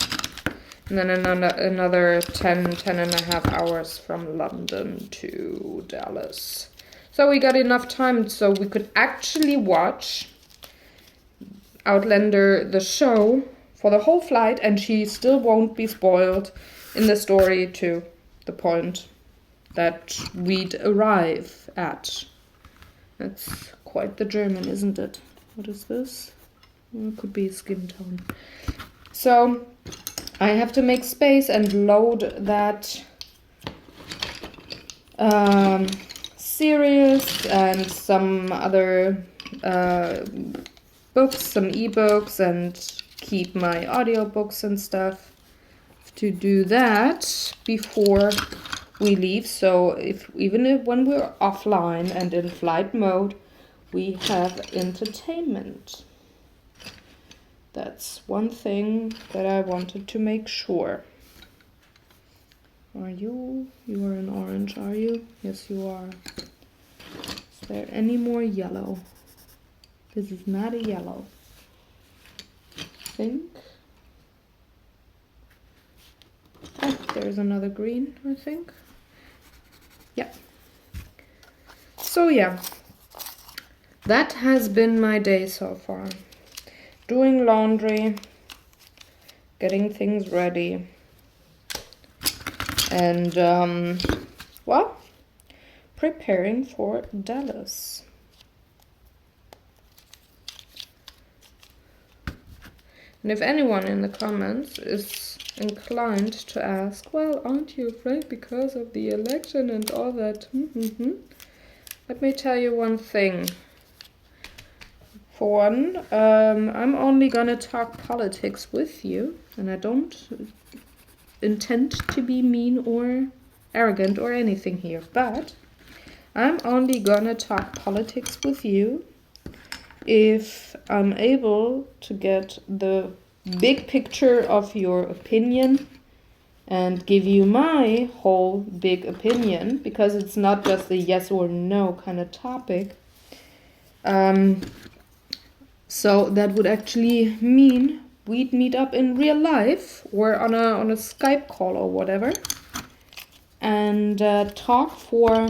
and then another 10.5 hours from London to Dallas. So we got enough time so we could actually watch Outlander, the show, for the whole flight, and she still won't be spoiled in the story to the point that we'd arrive at. That's quite the German, isn't it? What is this? It could be skin tone. So I have to make space and load that series and some other books, some ebooks, and keep my audiobooks and stuff to do that before we leave. So even when we're offline and in flight mode, we have entertainment. That's one thing that I wanted to make sure. Are you? You are an orange, are you? Yes, you are. Is there any more yellow? This is not a yellow. I think. Oh, there's another green, I think. Yeah. So yeah, that has been my day so far. Doing laundry, getting things ready, and well, preparing for Dallas. And if anyone in the comments is inclined to ask, well, aren't you afraid because of the election and all that? Let me tell you one thing. For one, I'm only gonna talk politics with you, and I don't intend to be mean or arrogant or anything here, but I'm only gonna talk politics with you if I'm able to get the big picture of your opinion and give you my whole big opinion, because it's not just a yes or no kind of topic. So that would actually mean we'd meet up in real life or on a Skype call or whatever, and talk for,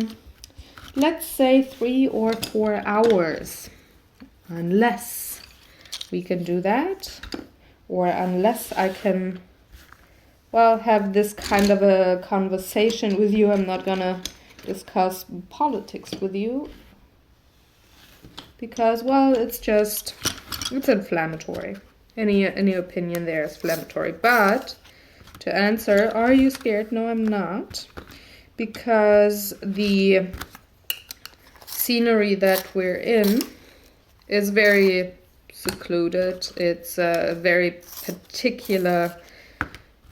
let's say, 3 or 4 hours, unless we can do that, or unless I can, well, have this kind of a conversation with you. I'm not gonna discuss politics with you, because, well, it's inflammatory. Any opinion there is inflammatory. But to answer, are you scared? No, I'm not, because the scenery that we're in is very secluded. It's a very particular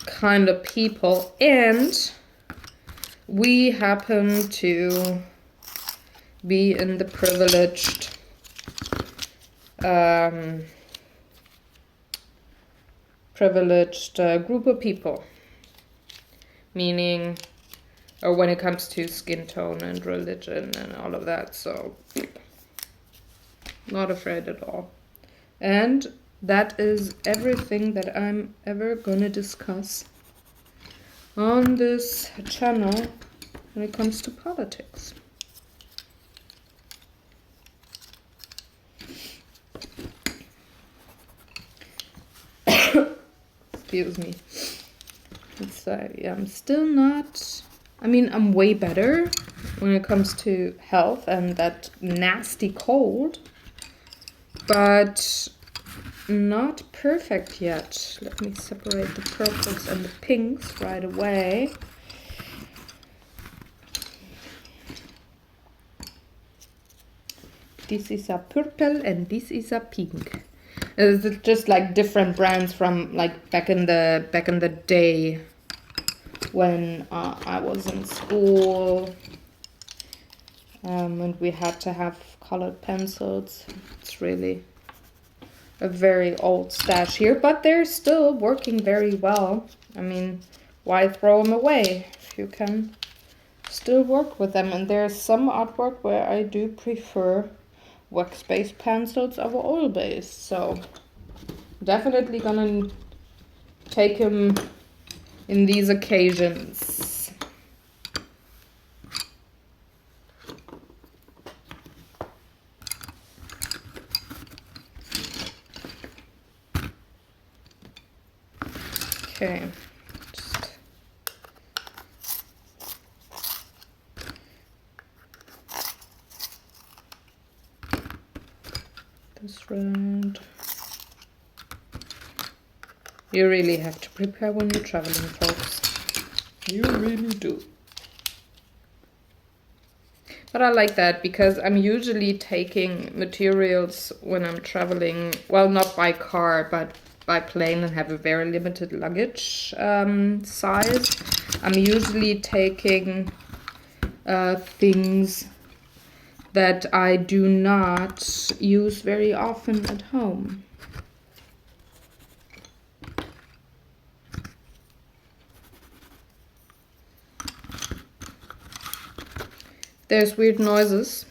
kind of people, and we happen to be in the privileged group of people, meaning, or when it comes to skin tone and religion and all of that. So not afraid at all. And that is everything that I'm ever gonna discuss on this channel when it comes to politics. Excuse me. It's I'm still not, I mean, I'm way better when it comes to health and that nasty cold, but not perfect yet. Let me separate the purples and the pinks right away. This is a purple and this is a pink. It's just like different brands from like back in the day when I was in school, and we had to have colored pencils. It's really a very old stash here, but they're still working very well. I mean, why throw them away if you can still work with them? And there's some artwork where I do prefer wax-based pencils over oil-based, so definitely gonna take him in these occasions. Okay, this red. You really have to prepare when you're traveling, folks. You really do. But I like that because I'm usually taking materials when I'm traveling, well, not by car, but by plane, and have a very limited luggage size. I'm usually taking things that I do not use very often at home. There's weird noises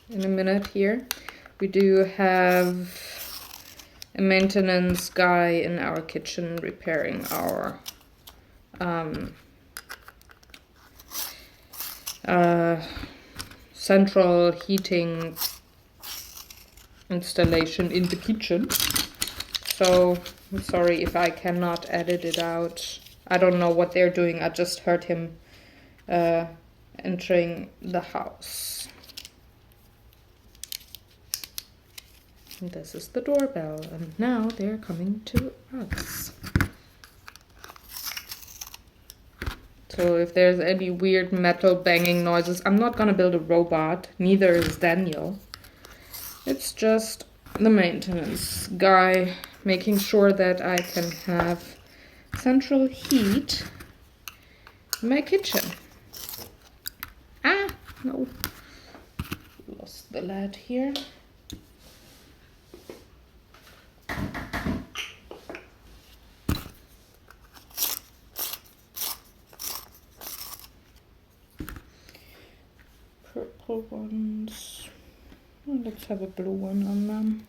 in a minute here. We do have a maintenance guy in our kitchen repairing our central heating installation in the kitchen. So I'm sorry if I cannot edit it out. I don't know what they're doing. I just heard him entering the house. And this is the doorbell, and now they're coming to us. So if there's any weird metal banging noises, I'm not gonna build a robot, neither is Daniel. It's just the maintenance guy making sure that I can have central heat in my kitchen. Ah, no. Lost the lid here. Purple ones. Oh, let's have a blue one on them.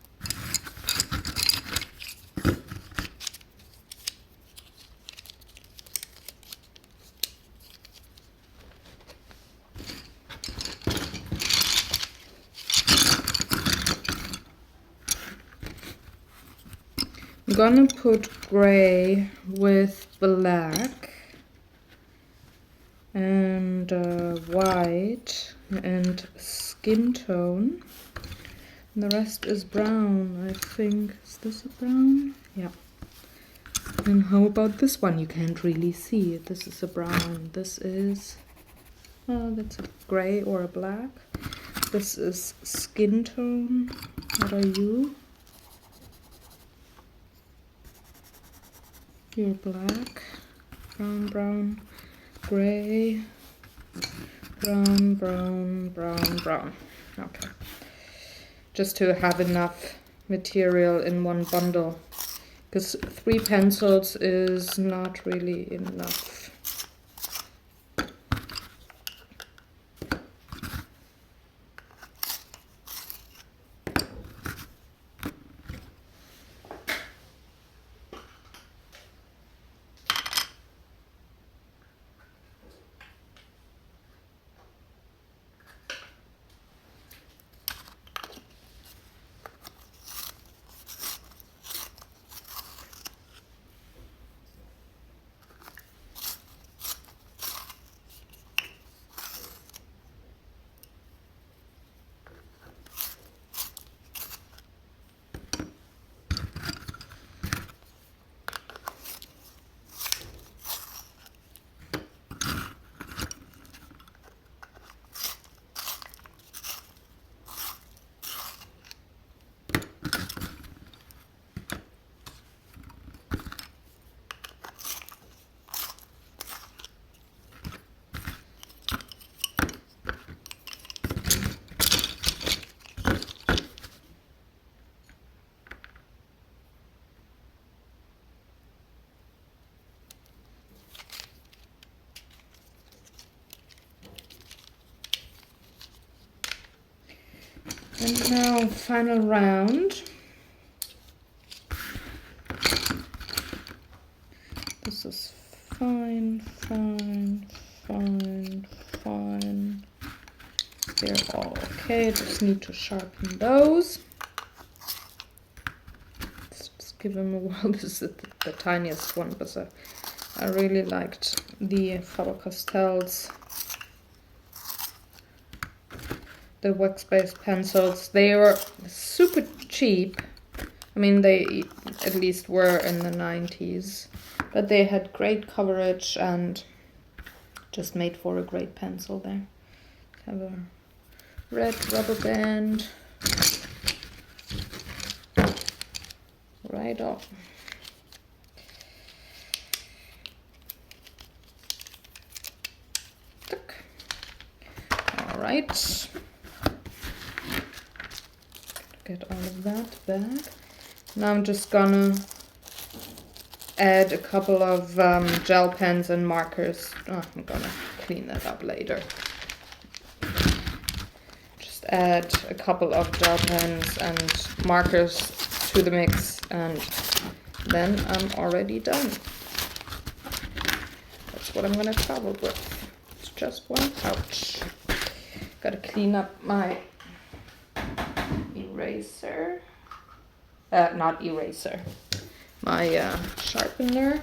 I'm gonna put gray with black and white and skin tone. And the rest is brown, I think. Is this a brown? Yeah. And how about this one? You can't really see it. This is a brown. This is, oh, that's a gray or a black. This is skin tone. What are you? You're black. Brown, brown, gray, brown, brown, brown, brown. Okay. Just to have enough material in one bundle. Because 3 pencils is not really enough. And now final round. This is fine, fine, fine, fine. They're all okay, just need to sharpen those. Let's just give them a whirl. This is the tiniest one, but I really liked the Faber-Castells. The wax-based pencils. They were super cheap. I mean, they at least were in the 90s. But they had great coverage and just made for a great pencil there. Have a red rubber band. Right off. All right. Get all of that back. Now I'm just gonna add a couple of gel pens and markers. Oh, I'm gonna clean that up later. Just add a couple of gel pens and markers to the mix, and then I'm already done. That's what I'm gonna travel with. It's just one pouch. Gotta clean up my eraser. Not eraser. My sharpener.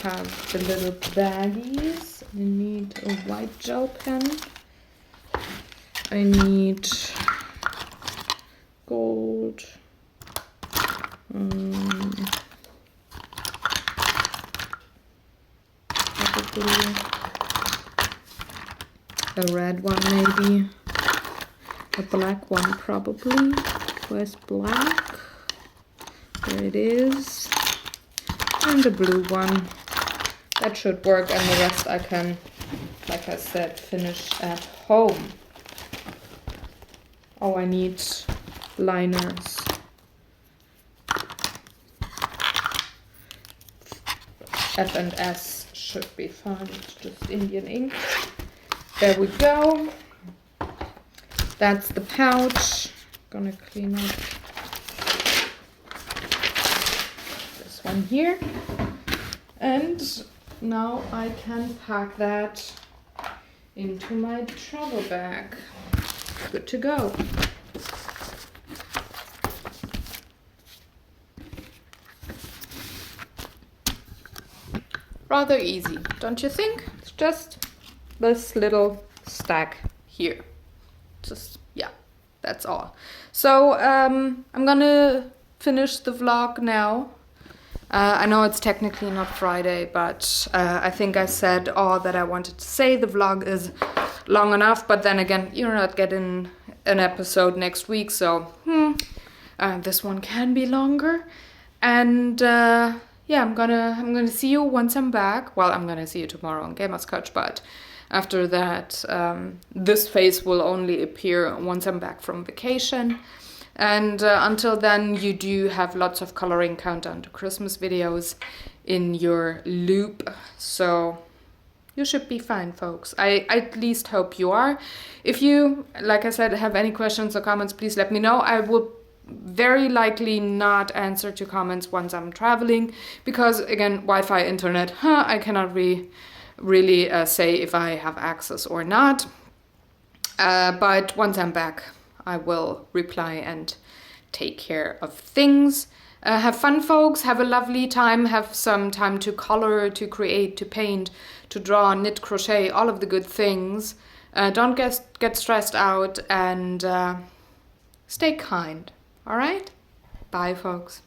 Have the little baggies. I need a white gel pen. I need gold. Probably a red one, maybe. A black one, probably. Where's black? There it is. And a blue one. That should work, and the rest I can, like I said, finish at home. Oh, I need liners. F and S should be fine. It's just Indian ink. There we go. That's the pouch. Gonna clean up this one here. And now I can pack that into my travel bag. Good to go. Rather easy, don't you think? It's just this little stack here. Just, yeah, that's all. So I'm gonna finish the vlog now. I know it's technically not Friday, but I think I said all that I wanted to say. The vlog is long enough, but then again, you're not getting an episode next week, so this one can be longer. And yeah, I'm gonna see you once I'm back. Well, I'm gonna see you tomorrow on Gamers Couch, but After that, this phase will only appear once I'm back from vacation. And until then, you do have lots of coloring countdown to Christmas videos in your loop. So you should be fine, folks. I at least hope you are. If you, like I said, have any questions or comments, please let me know. I will very likely not answer to comments once I'm traveling because, again, Wi-Fi, internet, I cannot really say if I have access or not. But once I'm back, I will reply and take care of things. Have fun, folks. Have a lovely time. Have some time to color, to create, to paint, to draw, knit, crochet, all of the good things. Don't get stressed out, and stay kind. All right? Bye, folks.